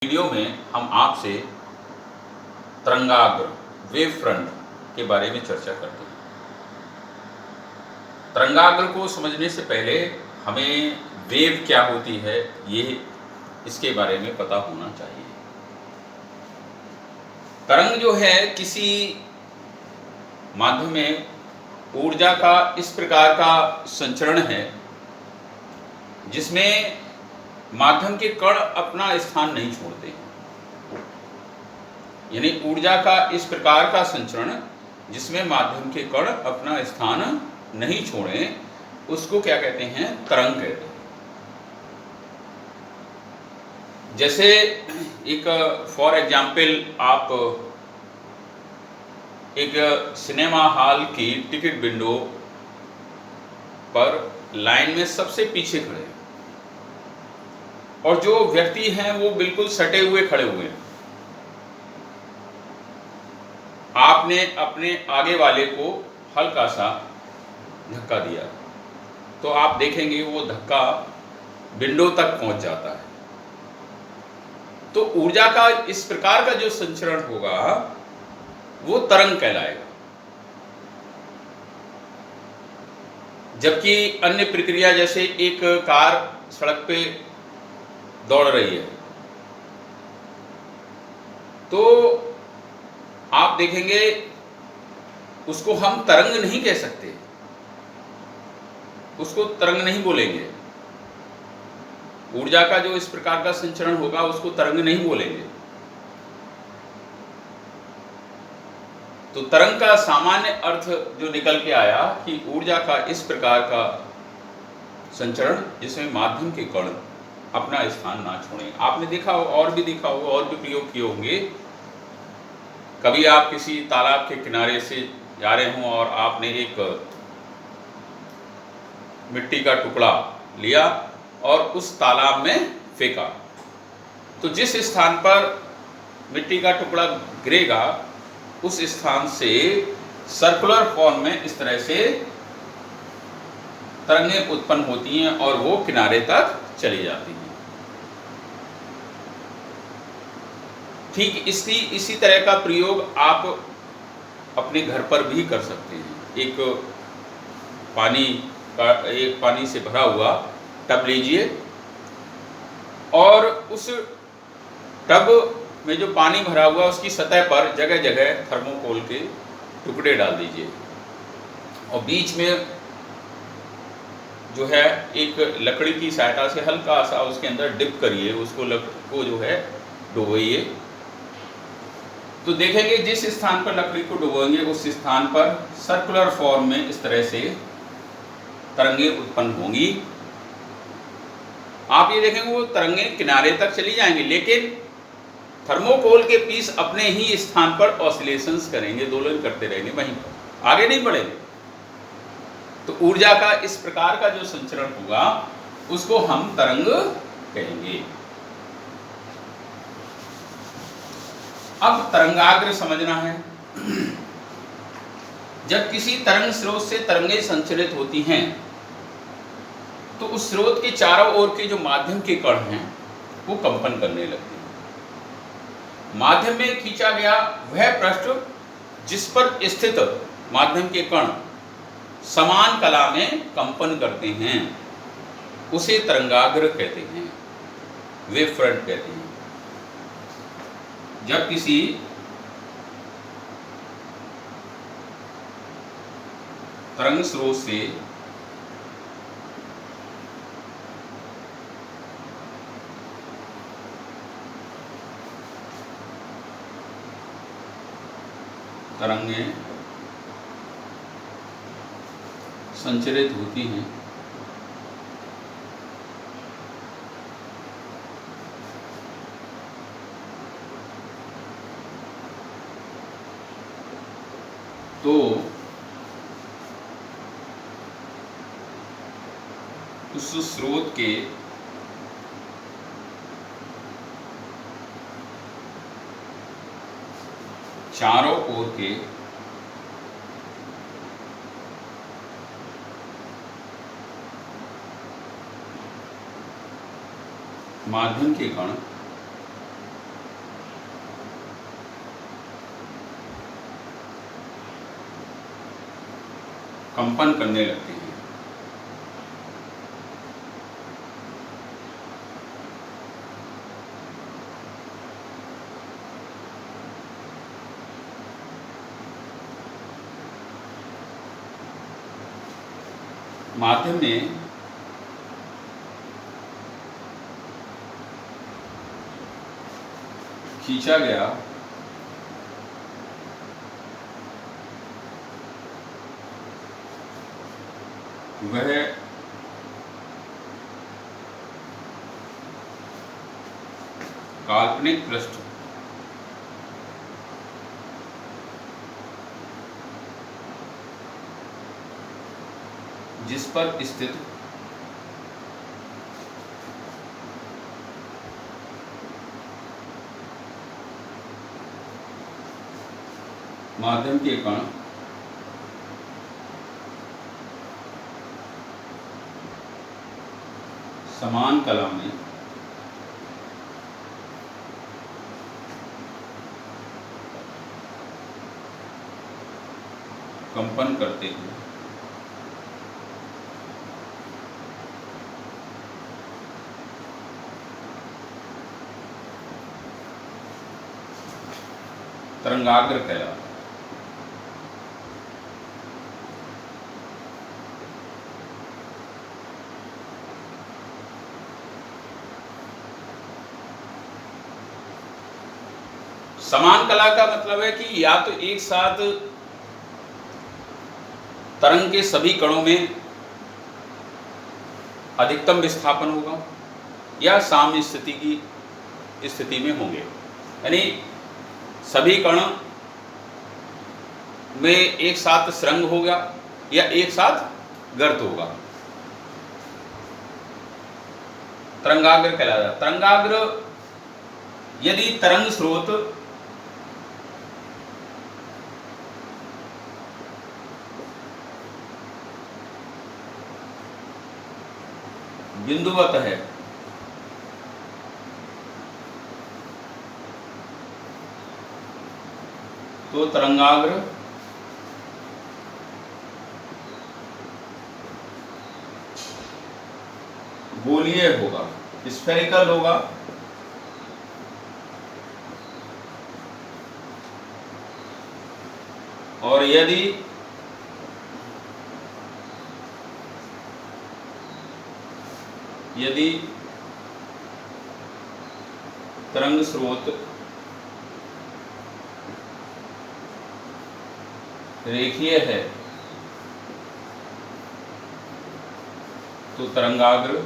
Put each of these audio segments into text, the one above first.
Video में हम आपसे तरंगाग्र वेव फ्रंट के बारे में चर्चा करते हैं। तरंगाग्र को समझने से पहले हमें वेव क्या होती है ये इसके बारे में पता होना चाहिए। तरंग जो है किसी माध्यम में ऊर्जा का इस प्रकार का संचरण है जिसमें माध्यम के कण अपना स्थान नहीं छोड़ते हैं। यानी ऊर्जा का इस प्रकार का संचरण जिसमें माध्यम के कण अपना स्थान नहीं छोड़ें, उसको क्या कहते हैं? तरंग कहते हैं। जैसे एक फॉर एग्जाम्पल आप एक सिनेमा हॉल की टिकट विंडो पर लाइन में सबसे पीछे खड़े हैं और जो व्यक्ति हैं वो बिल्कुल सटे हुए खड़े हुए हैं। आपने अपने आगे वाले को हल्का सा धक्का दिया तो आप देखेंगे वो धक्का विंडो तक पहुंच जाता है। तो ऊर्जा का इस प्रकार का जो संचरण होगा वो तरंग कहलाएगा। जबकि अन्य प्रक्रिया जैसे एक कार सड़क पे दौड़ रही है तो आप देखेंगे उसको हम तरंग नहीं कह सकते, उसको तरंग नहीं बोलेंगे। ऊर्जा का जो इस प्रकार का संचरण होगा उसको तरंग नहीं बोलेंगे। तो तरंग का सामान्य अर्थ जो निकल के आया कि ऊर्जा का इस प्रकार का संचरण जिसमें माध्यम के कण अपना स्थान ना छोड़ें। आपने देखा हो और भी देखा हो और भी प्रयोग किए होंगे। कभी आप किसी तालाब के किनारे से जा रहे हों और आपने एक मिट्टी का टुकड़ा लिया और उस तालाब में फेंका, तो जिस स्थान पर मिट्टी का टुकड़ा गिरेगा उस स्थान से सर्कुलर फॉर्म में इस तरह से तरंगें उत्पन्न होती हैं और वो किनारे तक चली जाती हैं। ठीक इसी तरह का प्रयोग आप अपने घर पर भी कर सकते हैं। एक पानी से भरा हुआ टब लीजिए और उस टब में जो पानी भरा हुआ उसकी सतह पर जगह जगह थर्मोकोल के टुकड़े डाल दीजिए और बीच में जो है एक लकड़ी की सहायता से हल्का सा उसके अंदर डिप करिए, उसको जो है डुबोइए। तो देखेंगे जिस स्थान पर लकड़ी को डुबोएंगे उस स्थान पर सर्कुलर फॉर्म में इस तरह से तरंगें उत्पन्न होंगी। आप ये देखेंगे वो तरंगें किनारे तक चली जाएंगी, लेकिन थर्मोकोल के पीस अपने ही स्थान पर ऑसिलेशंस करेंगे, दोलन करते रहेंगे, वहीं पर आगे नहीं बढ़ेंगे। तो ऊर्जा का इस प्रकार का जो संचरण होगा उसको हम तरंग कहेंगे। अब तरंगाग्र समझना है। जब किसी तरंग स्रोत से तरंगें संचरित होती हैं तो उस स्रोत के चारों ओर के जो माध्यम के कण हैं वो कंपन करने लगते हैं। माध्यम में खींचा गया वह पृष्ठ जिस पर स्थित माध्यम के कण समान कला में कंपन करते हैं उसे तरंगाग्र कहते हैं, वेव फ्रंट कहते हैं। जब किसी तरंग स्रोत से तरंगें संचरित होती हैं तो उस स्रोत के चारों ओर के माध्यम के कण कंपन करने लगते हैं। माध्यम में खींचा गया वह काल्पनिक पृष्ठ जिस पर स्थित माध्यम के कण समान कला में कंपन करते हैं। तरंगाग्र कहलाता है। समान कला का मतलब है कि या तो एक साथ तरंग के सभी कणों में अधिकतम विस्थापन होगा या साम्य स्थिति की स्थिति में होंगे, यानी सभी कण में एक साथ सुरंग होगा या एक साथ गर्त होगा, तरंगाग्र कहलाता है। तरंगाग्र यदि तरंग स्रोत बिंदुवत है तो तरंगाग्र गोलीय होगा, स्फेरिकल होगा, और यदि तरंग स्रोत रेखीय है तो तरंगाग्र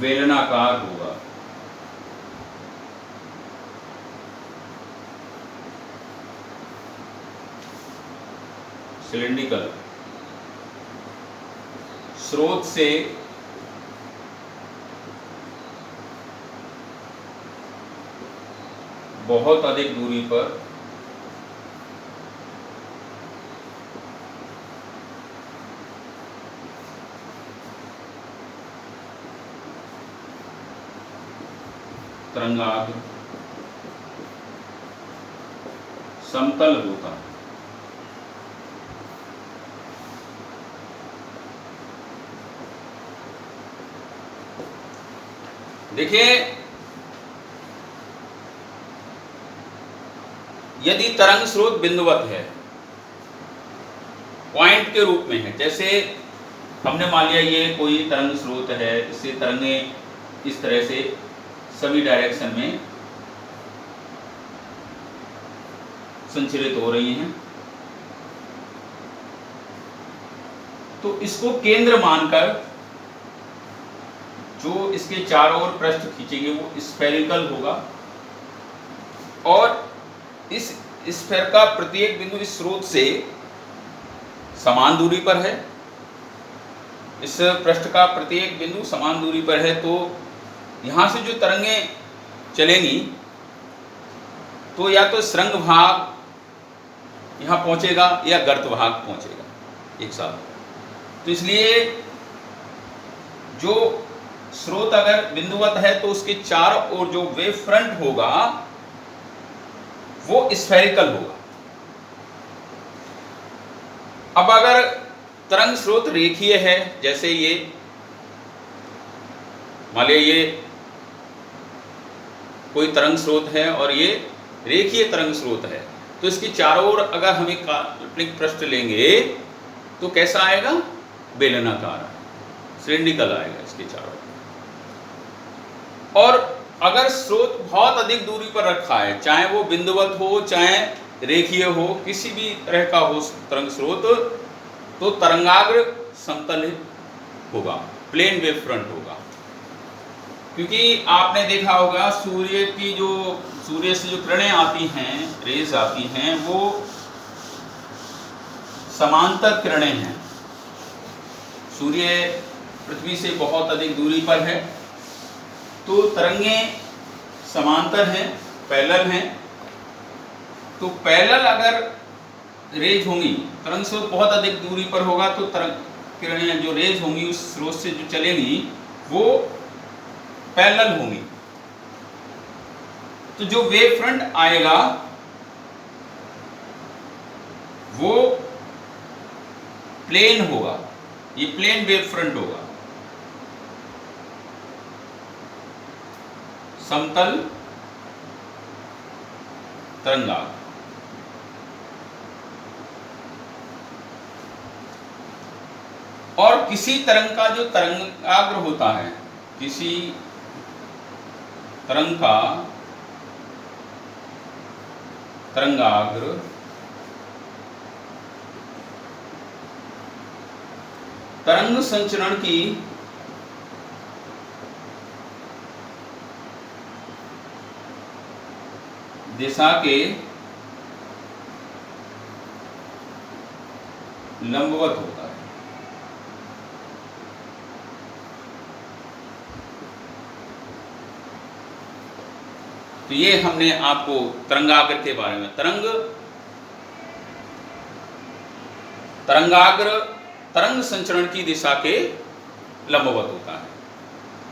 बेलनाकार होगा। सिलिंड्रिकल स्रोत से बहुत अधिक दूरी पर तरंगाग्र समतल होता है। देखिए, यदि तरंग स्रोत बिंदुवत है, पॉइंट के रूप में है, जैसे हमने मान लिया ये कोई तरंग स्रोत है, इससे तरंगें इस तरह से सभी डायरेक्शन में संचरित हो रही हैं, तो इसको केंद्र मानकर जो इसके चारों ओर पृष्ठ खींचेंगे वो स्फेरिकल होगा, और इस स्फेयर का प्रत्येक बिंदु इस स्रोत से समान दूरी पर है, इस पृष्ठ का प्रत्येक बिंदु समान दूरी पर है, तो यहाँ से जो तरंगें चलेंगी तो या तो सुरंग भाग यहाँ पहुँचेगा या गर्त भाग पहुँचेगा एक साथ। तो इसलिए जो स्रोत अगर बिंदुवत है तो उसके चारों ओर जो वेव फ्रंट होगा वो स्फेरिकल होगा। अब अगर तरंग स्रोत रेखीय है, जैसे ये मान लिया ये कोई तरंग स्रोत है और ये रेखीय तरंग स्रोत है, तो इसकी चारों ओर अगर हम एक काल्पनिक पृष्ठ लेंगे तो कैसा आएगा? बेलनाकार, सिलिंड्रिकल आएगा इसके चारों ओर। और अगर स्रोत बहुत अधिक दूरी पर रखा है, चाहे वो बिंदुवत हो चाहे रेखीय हो, किसी भी तरह का हो तरंग स्रोत, तो तरंगाग्र समतल होगा, प्लेन वेव फ्रंट होगा। क्योंकि आपने देखा होगा सूर्य से जो किरणें आती हैं, रेज आती हैं, वो समांतर किरणें हैं। सूर्य पृथ्वी से बहुत अधिक दूरी पर है, तो तरंगें समांतर हैं, पैरेलल हैं। तो पैरेलल अगर रेज होंगी, तरंग स्रोत बहुत अधिक दूरी पर होगा, तो तरंग किरणें जो रेज होंगी उस स्रोत से जो चलेंगी वो पैरेलल होंगी। तो जो वेव फ्रंट आएगा वो प्लेन होगा, ये प्लेन वेव फ्रंट होगा, समतल तरंगाग्र। और किसी तरंग का जो तरंगाग्र होता है, किसी तरंग का तरंगाग्र तरंग संचरण की दिशा के लंबवत होता है। तो ये हमने आपको तरंगाग्र के बारे में, तरंगाग्र तरंग संचरण की दिशा के लंबवत होता है।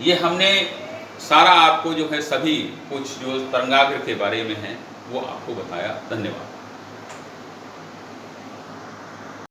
ये हमने सारा आपको जो है सभी कुछ जो तरंगाग्र के बारे में है वो आपको बताया। धन्यवाद।